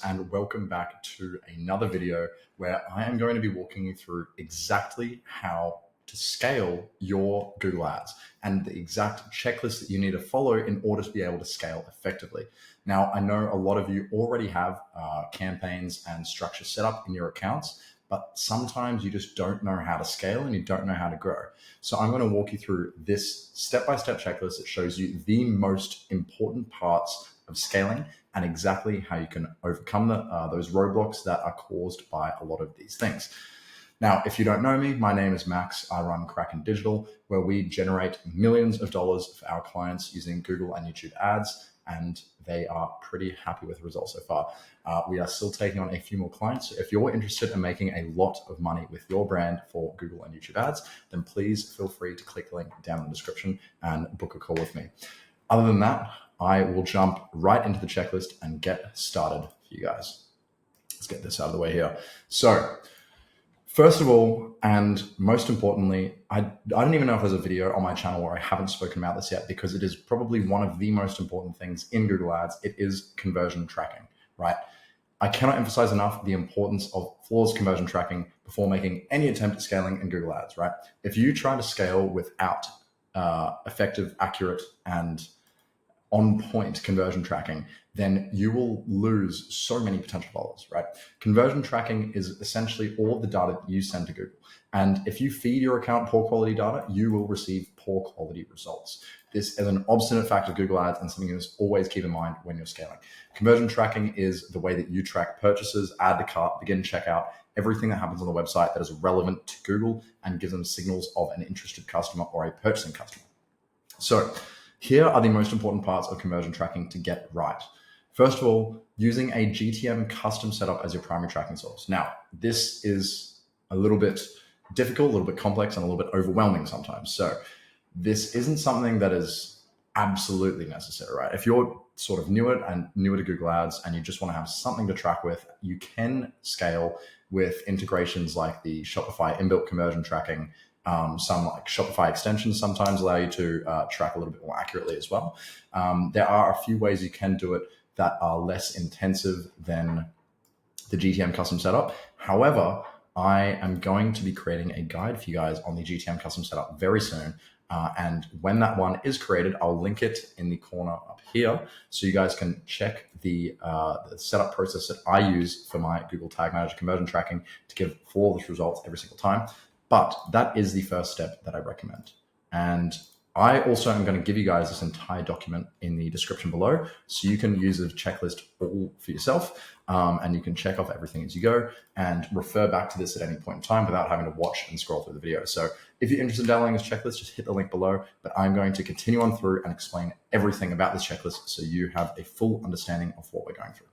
And welcome back to another video where I am going to be walking you through exactly how to scale your Google Ads and the exact checklist that you need to follow in order to be able to scale effectively. Now, I know a lot of you already have campaigns and structure set up in your accounts, but sometimes you just don't know how to scale and you don't know how to grow. So I'm going to walk you through this step-by-step checklist that shows you the most important parts of scaling and exactly how you can overcome those roadblocks that are caused by a lot of these things. Now, if you don't know me, my name is Max. I run Kraken Digital, where we generate millions of dollars for our clients using Google and YouTube ads, and they are pretty happy with the results so far. We are still taking on a few more clients. So if you're interested in making a lot of money with your brand for Google and YouTube ads, then please feel free to click the link down in the description and book a call with me. Other than that, I will jump right into the checklist and get started for you guys. Let's get this out of the way here. So first of all, and most importantly, I don't even know if there's a video on my channel where I haven't spoken about this yet, because it is probably one of the most important things in Google Ads. It is conversion tracking, right? I cannot emphasize enough the importance of flawless conversion tracking before making any attempt at scaling in Google Ads, right? If you try to scale without effective, accurate, and on-point conversion tracking, then you will lose so many potential dollars, right? Conversion tracking is essentially all of the data you send to Google. And if you feed your account poor quality data, you will receive poor quality results. This is an obstinate fact of Google Ads and something you must always keep in mind when you're scaling. Conversion tracking is the way that you track purchases, add to cart, begin checkout, everything that happens on the website that is relevant to Google and gives them signals of an interested customer or a purchasing customer. So here are the most important parts of conversion tracking to get right. First of all, using a GTM custom setup as your primary tracking source. Now, this is a little bit difficult, a little bit complex, and a little bit overwhelming sometimes. So this isn't something that is absolutely necessary, right? If you're sort of newer to Google Ads and you just want to have something to track with, you can scale with integrations like the Shopify inbuilt conversion tracking. Some like Shopify extensions sometimes allow you to track a little bit more accurately as well. There are a few ways you can do it that are less intensive than the GTM custom setup. However, I am going to be creating a guide for you guys on the GTM custom setup very soon. And when that one is created, I'll link it in the corner up here so you guys can check the setup process that I use for my Google Tag Manager conversion tracking to give flawless results every single time. But that is the first step that I recommend. And I also am going to give you guys this entire document in the description below, so you can use a checklist all for yourself, and you can check off everything as you go and refer back to this at any point in time without having to watch and scroll through the video. So if you're interested in downloading this checklist, just hit the link below, but I'm going to continue on through and explain everything about this checklist so you have a full understanding of what we're going through.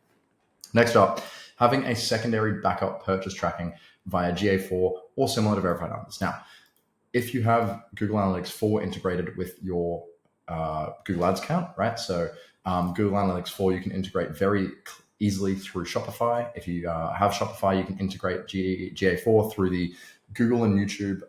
Next up, having a secondary backup purchase tracking via GA4 or similar to verified numbers. Now, if you have Google Analytics 4 integrated with your Google Ads account, right? So Google Analytics 4, you can integrate very easily through Shopify. If you have Shopify, you can integrate GA4 through the Google and YouTube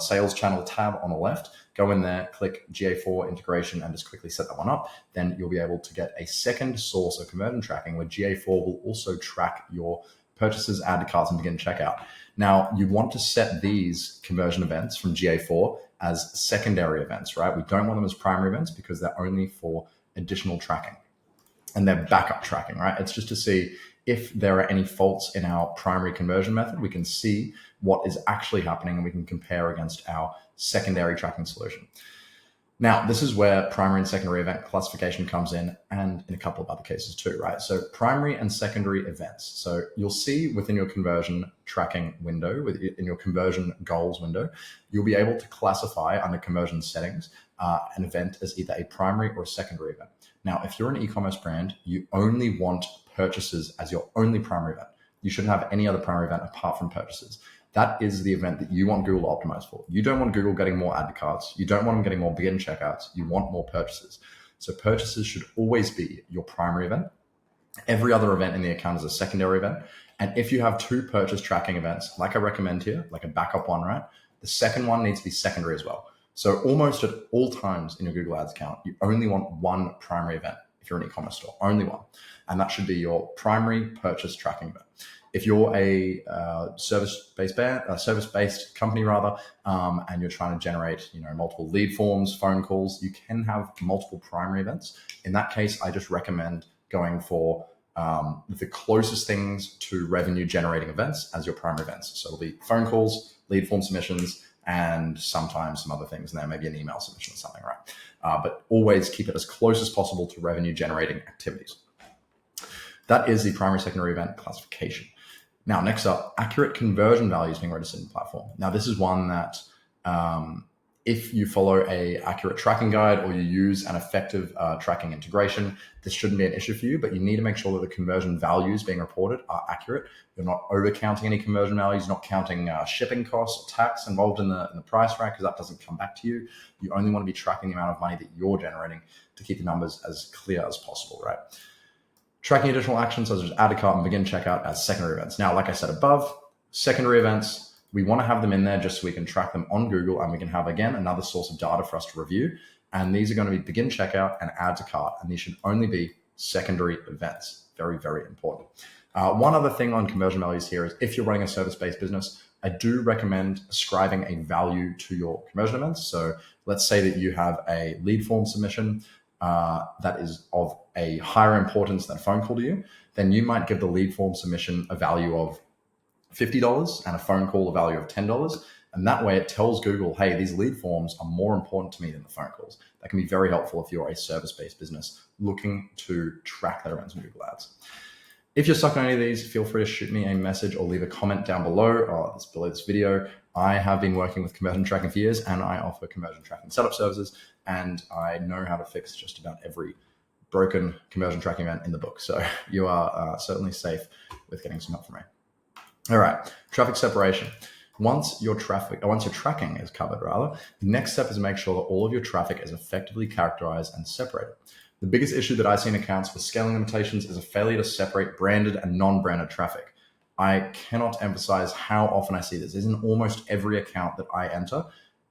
sales channel tab on the left. Go in there, click GA4 integration, and just quickly set that one up. Then you'll be able to get a second source of conversion tracking where GA4 will also track your purchases, add to carts, and begin checkout. Now, you want to set these conversion events from GA4 as secondary events, right? We don't want them as primary events because they're only for additional tracking and they're backup tracking, right? It's just to see if there are any faults in our primary conversion method. We can see what is actually happening and we can compare against our secondary tracking solution. Now, this is where primary and secondary event classification comes in, and in a couple of other cases too, right? So primary and secondary events. So you'll see within your conversion tracking window, in your conversion goals window, you'll be able to classify under conversion settings an event as either a primary or a secondary event. Now, if you're an e-commerce brand, you only want purchases as your only primary event. You shouldn't have any other primary event apart from purchases. That is the event that you want Google to optimize for. You don't want Google getting more add to carts. You don't want them getting more begin checkouts. You want more purchases. So purchases should always be your primary event. Every other event in the account is a secondary event. And if you have two purchase tracking events, like I recommend here, like a backup one, right? The second one needs to be secondary as well. So almost at all times in your Google Ads account, you only want one primary event. if you're an e-commerce store, only one. And that should be your primary purchase tracking event. If you're a service-based company and you're trying to generate, multiple lead forms, phone calls, you can have multiple primary events. In that case, I just recommend going for the closest things to revenue generating events as your primary events. So it'll be phone calls, lead form submissions, and sometimes some other things in there, maybe an email submission or something, right? But always keep it as close as possible to revenue generating activities. That is the primary, secondary event classification. Now, next up, accurate conversion values being registered in the platform. Now, this is one that if you follow a accurate tracking guide or you use an effective tracking integration, this shouldn't be an issue for you, but you need to make sure that the conversion values being reported are accurate. You're not over counting any conversion values, not counting shipping costs or tax involved in the price rack, because that doesn't come back to you. You only want to be tracking the amount of money that you're generating to keep the numbers as clear as possible, right? Tracking additional actions such as add to cart and begin checkout as secondary events. Now, like I said above, secondary events, we want to have them in there just so we can track them on Google, and we can have, again, another source of data for us to review. And these are going to be begin checkout and add to cart, and these should only be secondary events. Very, very important. One other thing on conversion values here is if you're running a service-based business, I do recommend ascribing a value to your conversion events. So let's say that you have a lead form submission that is of a higher importance than a phone call to you, then you might give the lead form submission a value of $50 and a phone call a value of $10. And that way it tells Google, hey, these lead forms are more important to me than the phone calls. That can be very helpful if you're a service-based business looking to track their events in Google Ads. If you're stuck on any of these, feel free to shoot me a message or leave a comment down below this video. I have been working with conversion tracking for years, and I offer conversion tracking setup services, and I know how to fix just about every broken conversion tracking event in the book. So you are certainly safe with getting some help from me. All right, traffic separation. Once your tracking is covered, the next step is to make sure that all of your traffic is effectively characterized and separated. The biggest issue that I see in accounts with scaling limitations is a failure to separate branded and non-branded traffic. I cannot emphasize how often I see this. This is in almost every account that I enter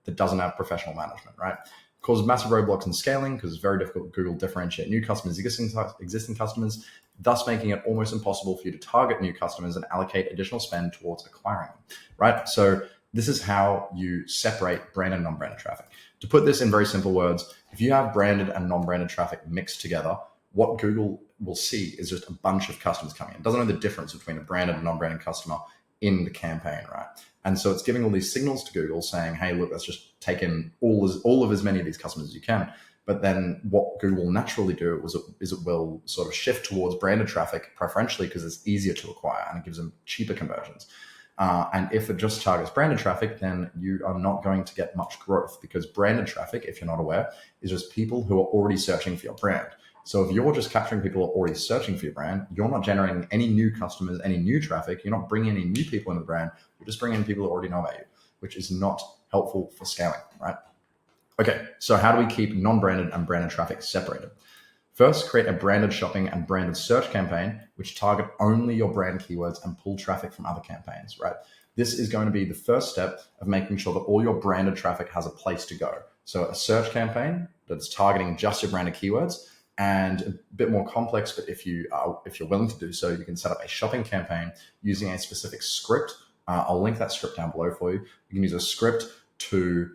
that doesn't have professional management, right? It causes massive roadblocks in scaling because it's very difficult for Google to differentiate new customers, existing customers, thus making it almost impossible for you to target new customers and allocate additional spend towards acquiring them, right? So this is how you separate branded and non-branded traffic. To put this in very simple words, if you have branded and non-branded traffic mixed together, what Google will see is just a bunch of customers coming in. It doesn't know the difference between a branded and non-branded customer in the campaign, right? And so it's giving all these signals to Google saying, hey, look, let's just take in all of as many of these customers as you can. But then what Google will naturally do is it will sort of shift towards branded traffic preferentially because it's easier to acquire and it gives them cheaper conversions. And if it just targets branded traffic, then you are not going to get much growth, because branded traffic, if you're not aware, is just people who are already searching for your brand. So if you're just capturing people who are already searching for your brand, you're not generating any new customers, any new traffic. You're not bringing any new people into the brand. You're just bringing in people who already know about you, which is not helpful for scaling, right? Okay, so how do we keep non-branded and branded traffic separated? First, create a branded shopping and branded search campaign, which target only your brand keywords and pull traffic from other campaigns, right? This is going to be the first step of making sure that all your branded traffic has a place to go. So a search campaign that's targeting just your branded keywords, and a bit more complex, but if you're willing to do so, you can set up a shopping campaign using a specific script. I'll link that script down below for you. You can use a script to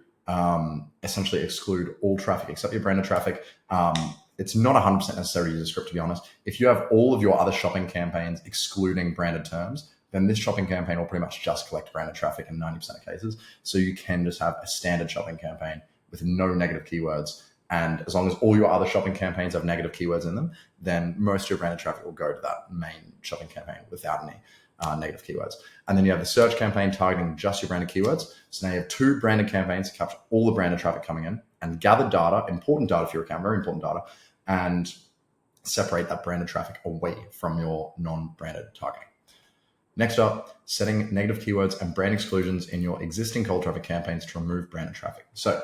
essentially exclude all traffic except your branded traffic. It's not 100% necessary to use a script, to be honest. If you have all of your other shopping campaigns excluding branded terms, then this shopping campaign will pretty much just collect branded traffic in 90% of cases. So you can just have a standard shopping campaign with no negative keywords. And as long as all your other shopping campaigns have negative keywords in them, then most of your branded traffic will go to that main shopping campaign without any negative keywords. And then you have the search campaign targeting just your branded keywords. So now you have two branded campaigns to capture all the branded traffic coming in and gather data, important data for your account, very important data, and separate that branded traffic away from your non-branded targeting. Next up, setting negative keywords and brand exclusions in your existing cold traffic campaigns to remove branded traffic. So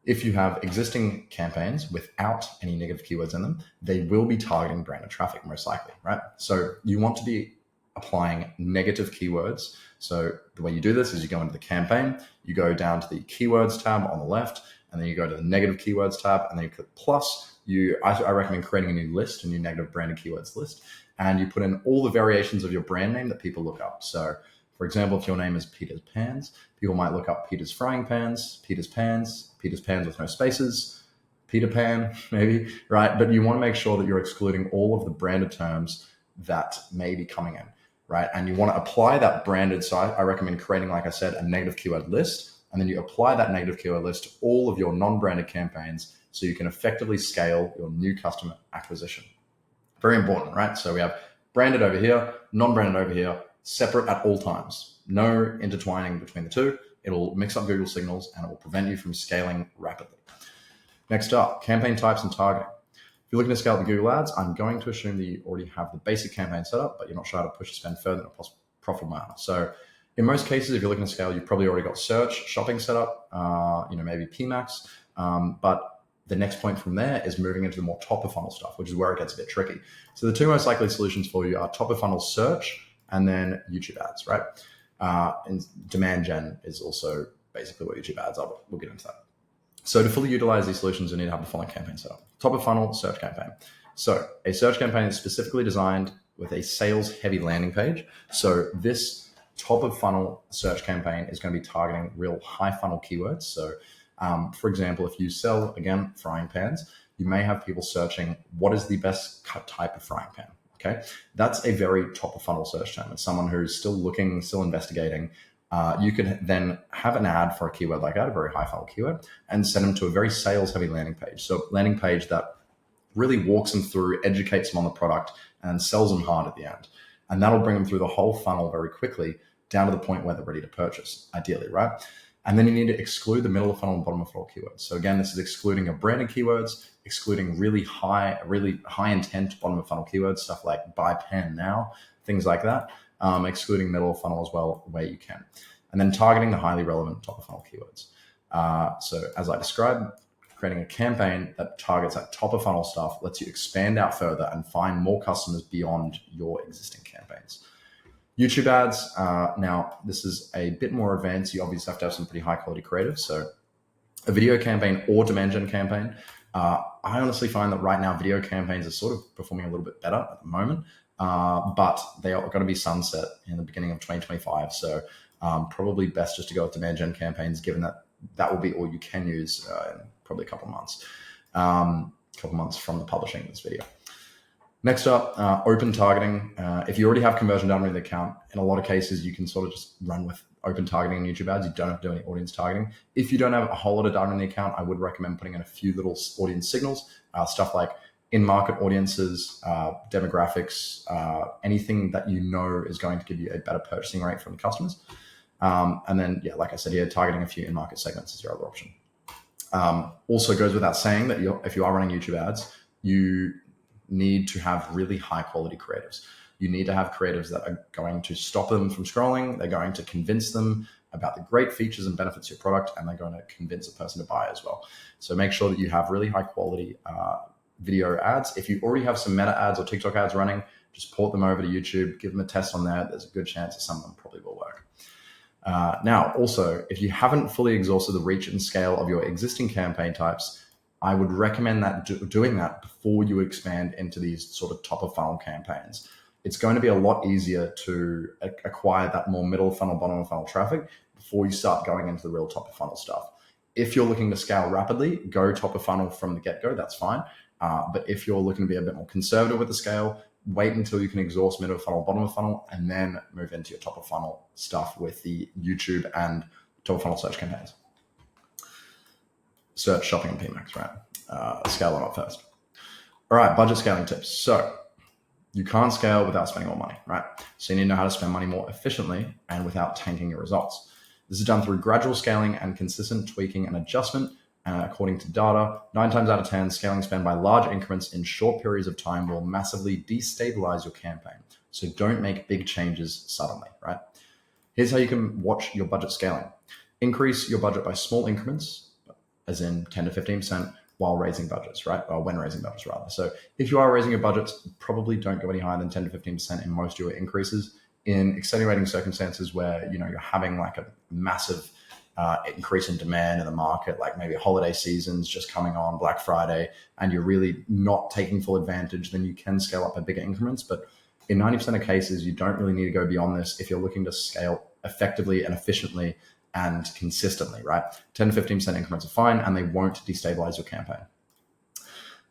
if you have existing campaigns without any negative keywords in them, they will be targeting branded traffic most likely, right? So you want to be applying negative keywords. So the way you do this is you go into the campaign, you go down to the keywords tab on the left, and then you go to the negative keywords tab, and then you click plus, I recommend creating a new list, a new negative branded keywords list, and you put in all the variations of your brand name that people look up. So, for example, if your name is Peter's Pans, people might look up Peter's Frying Pans, Peter's Pans with no spaces, Peter Pan, maybe, right? But you want to make sure that you're excluding all of the branded terms that may be coming in, right? And you want to apply that branded. So I recommend creating, like I said, a negative keyword list. And then you apply that negative keyword list to all of your non-branded campaigns so you can effectively scale your new customer acquisition. Very important, right? So we have branded over here, non-branded over here, separate at all times. No intertwining between the two. It'll mix up Google signals and it will prevent you from scaling rapidly. Next up, campaign types and targeting. If you're looking to scale the Google Ads, I'm going to assume that you already have the basic campaign set up, but you're not sure how to push your spend further in a profitable manner. So in most cases, if you're looking to scale, you've probably already got search, shopping set up, maybe PMAX. But the next point from there is moving into the more top of funnel stuff, which is where it gets a bit tricky. So the two most likely solutions for you are top of funnel search and then YouTube ads, right? And demand gen is also basically what YouTube ads are, but we'll get into that. So to fully utilize these solutions, you need to have the following campaign set up. Top of funnel search campaign. So a search campaign is specifically designed with a sales heavy landing page. So this top of funnel search campaign is going to be targeting real high funnel keywords. So for example, if you sell, again, frying pans, you may have people searching, what is the best type of frying pan? Okay, that's a very top of funnel search term. It's someone who's still looking, still investigating. You could then have an ad for a keyword like that, a very high funnel keyword, and send them to a very sales heavy landing page. So landing page that really walks them through, educates them on the product, and sells them hard at the end. And that'll bring them through the whole funnel very quickly down to the point where they're ready to purchase, ideally, right? And then you need to exclude the middle of funnel and bottom of funnel keywords. So again, this is excluding your branded keywords, excluding really high intent bottom of funnel keywords, stuff like buy pen now, things like that. Excluding middle of funnel as well where you can. And then targeting the highly relevant top of funnel keywords. So as I described, creating a campaign that targets that top of funnel stuff lets you expand out further and find more customers beyond your existing campaigns. YouTube ads, now this is a bit more advanced. You obviously have to have some pretty high quality creative. So a video campaign or demand gen campaign, I honestly find that right now video campaigns are sort of performing a little bit better at the moment. But they are going to be sunset in the beginning of 2025. So probably best just to go with demand gen campaigns, given that that will be all you can use in probably a couple months from the publishing of this video. Next up, open targeting. If you already have conversion done with the account, in a lot of cases, you can sort of just run with open targeting in YouTube ads. You don't have to do any audience targeting. If you don't have a whole lot of data in the account, I would recommend putting in a few little audience signals, stuff like in-market audiences, demographics, anything that you know is going to give you a better purchasing rate from the customers. And then, yeah, like I said here, targeting a few in-market segments is your other option. Also goes without saying that if you are running YouTube ads, you need to have really high quality creatives. You need to have creatives that are going to stop them from scrolling. They're going to convince them about the great features and benefits of your product, and they're going to convince a person to buy as well. So make sure that you have really high quality video ads. If you already have some Meta ads or TikTok ads running, just port them over to YouTube, give them a test on there. There's a good chance that some of them probably will work. Now, also, if you haven't fully exhausted the reach and scale of your existing campaign types, I would recommend that doing that before you expand into these sort of top of funnel campaigns. It's going to be a lot easier to acquire that more middle funnel, bottom of funnel traffic before you start going into the real top of funnel stuff. If you're looking to scale rapidly, go top of funnel from the get-go, that's fine. But if you're looking to be a bit more conservative with the scale, wait until you can exhaust middle of funnel, bottom of funnel, and then move into your top of funnel stuff with the YouTube and top of funnel search campaigns. Search, shopping, and PMAX, right? Scale them up first. All right, budget scaling tips. So you can't scale without spending more money, right? So you need to know how to spend money more efficiently and without tanking your results. This is done through gradual scaling and consistent tweaking and adjustment. According to data, 9 times out of 10, scaling spend by large increments in short periods of time will massively destabilize your campaign. So don't make big changes suddenly, right? Here's how you can watch your budget scaling. Increase your budget by small increments, as in 10 to 15%, while raising budgets, right? Or when raising budgets, rather. So if you are raising your budgets, probably don't go any higher than 10 to 15% in most of your increases. In extenuating circumstances where you're having like a massive increase in demand in the market, like maybe holiday season's just coming on, Black Friday, and you're really not taking full advantage, then you can scale up at bigger increments. But in 90% of cases, you don't really need to go beyond this if you're looking to scale effectively and efficiently and consistently, right? 10 to 15% increments are fine, and they won't destabilize your campaign.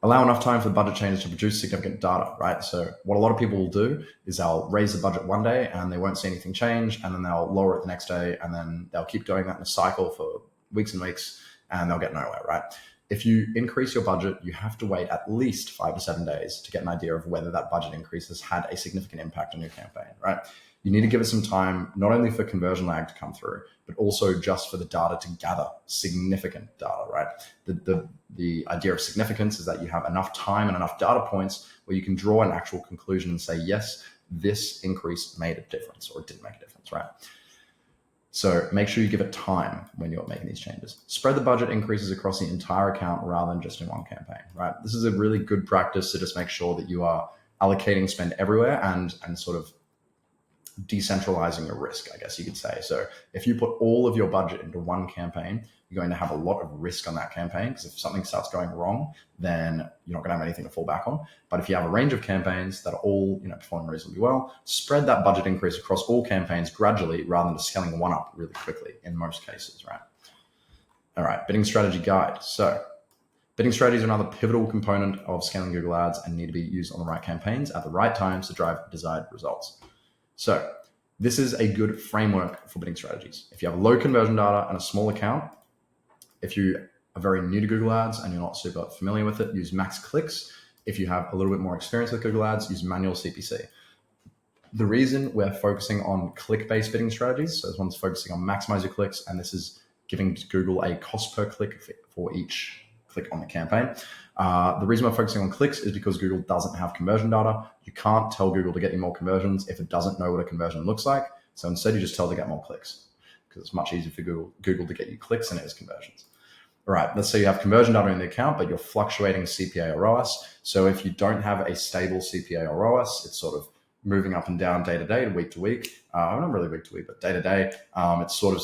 Allow enough time for the budget changes to produce significant data, right? So what a lot of people will do is they'll raise the budget one day and they won't see anything change, and then they'll lower it the next day, and then they'll keep doing that in a cycle for weeks and weeks, and they'll get nowhere, right? If you increase your budget, you have to wait at least 5 to 7 days to get an idea of whether that budget increase has had a significant impact on your campaign, right? You need to give it some time, not only for conversion lag to come through, but also just for the data to gather significant data, right? The idea of significance is that you have enough time and enough data points where you can draw an actual conclusion and say, yes, this increase made a difference or it didn't make a difference, right? So make sure you give it time when you're making these changes. Spread the budget increases across the entire account rather than just in one campaign, right? This is a really good practice to just make sure that you are allocating spend everywhere and sort of decentralizing your risk, I guess you could say. So if you put all of your budget into one campaign, you're going to have a lot of risk on that campaign, because if something starts going wrong, then you're not going to have anything to fall back on. But if you have a range of campaigns that are all performing reasonably well, spread that budget increase across all campaigns gradually rather than just scaling one up really quickly in most cases, right? All right, bidding strategy guide. So bidding strategies are another pivotal component of scaling Google Ads and need to be used on the right campaigns at the right times to drive desired results. So this is a good framework for bidding strategies. If you have low conversion data and a small account, if you are very new to Google Ads and you're not super familiar with it, use max clicks. If you have a little bit more experience with Google Ads, use manual CPC. The reason we're focusing on click-based bidding strategies, so this one's focusing on maximize your clicks, and this is giving Google a cost per click for each click on the campaign. The reason we're focusing on clicks is because Google doesn't have conversion data. You can't tell Google to get you more conversions if it doesn't know what a conversion looks like. So instead, you just tell it to get more clicks, because it's much easier for Google to get you clicks than it is conversions. All right, let's say you have conversion data in the account, but you're fluctuating CPA or ROAS. So if you don't have a stable CPA or ROAS, it's sort of moving up and down day to day, week to week. Not really week to week, but day to day. It's sort of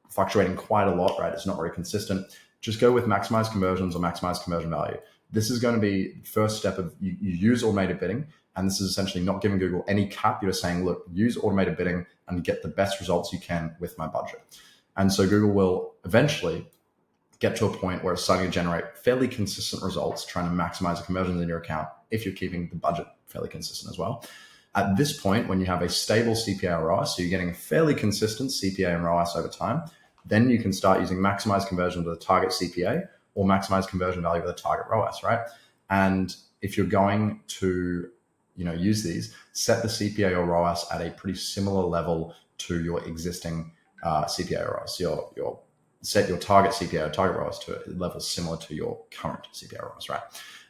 fluctuating quite a lot, right? It's not very consistent. Just go with maximize conversions or maximize conversion value. This is going to be the first step of you use automated bidding. And this is essentially not giving Google any cap. You're just saying, look, use automated bidding and get the best results you can with my budget. And so Google will eventually get to a point where it's starting to generate fairly consistent results, trying to maximize the conversions in your account if you're keeping the budget fairly consistent as well. At this point, when you have a stable CPA or ROAS, so you're getting a fairly consistent CPA and ROAS over time, then you can start using maximize conversion with a target CPA or maximize conversion value with a target ROAS, right? And if you're going to use these, set the CPA or ROAS at a pretty similar level to your existing CPA or ROAS. So set your target CPA or target ROAS to a level similar to your current CPA or ROAS, right?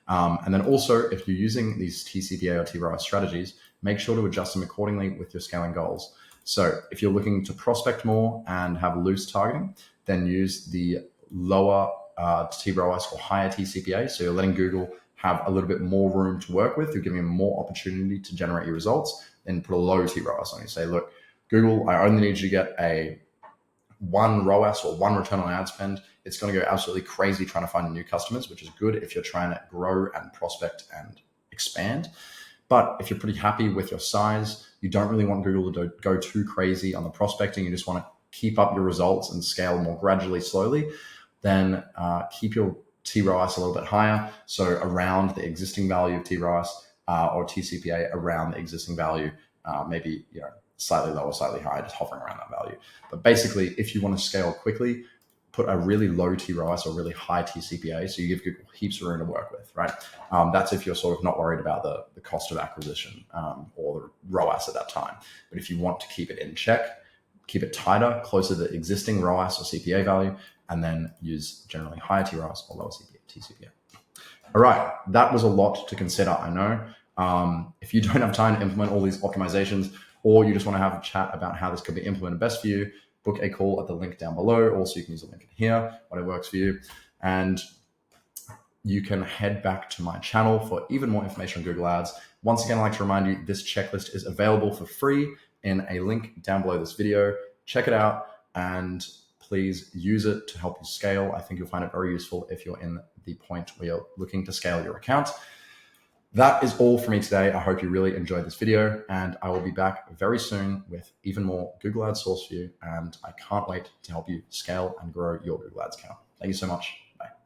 And then also, if you're using these TCPA or TROAS strategies, make sure to adjust them accordingly with your scaling goals. So if you're looking to prospect more and have loose targeting, then use the lower TROAS or higher TCPA. So you're letting Google have a little bit more room to work with. You're giving them more opportunity to generate your results. Then put a low TROAS on. You say, look, Google, I only need you to get a 1 ROAS or 1 return on ad spend. It's going to go absolutely crazy trying to find new customers, which is good if you're trying to grow and prospect and expand. But if you're pretty happy with your size, you don't really want Google to go too crazy on the prospecting. You just want to keep up your results and scale more gradually, slowly. Then keep your TROAS a little bit higher. So around the existing value of TROAS or TCPA around the existing value, maybe slightly lower, slightly higher, just hovering around that value. But basically, if you want to scale quickly, put a really low TROAS or really high TCPA, so you give Google heaps of room to work with, right? That's if you're sort of not worried about the cost of acquisition or the ROAS at that time. But if you want to keep it in check, keep it tighter, closer to the existing ROAS or CPA value, and then use generally higher TROAS or lower TCPA. All right, that was a lot to consider, I know. If you don't have time to implement all these optimizations, or you just want to have a chat about how this could be implemented best for you, book a call at the link down below. Also, you can use the link in here, whatever works for you. And you can head back to my channel for even more information on Google Ads. Once again, I'd like to remind you, this checklist is available for free in a link down below this video. Check it out, and please please use it to help you scale. I think you'll find it very useful if you're in the point where you're looking to scale your account. That is all for me today. I hope you really enjoyed this video, and I will be back very soon with even more Google Ads source for you. And I can't wait to help you scale and grow your Google Ads account. Thank you so much. Bye.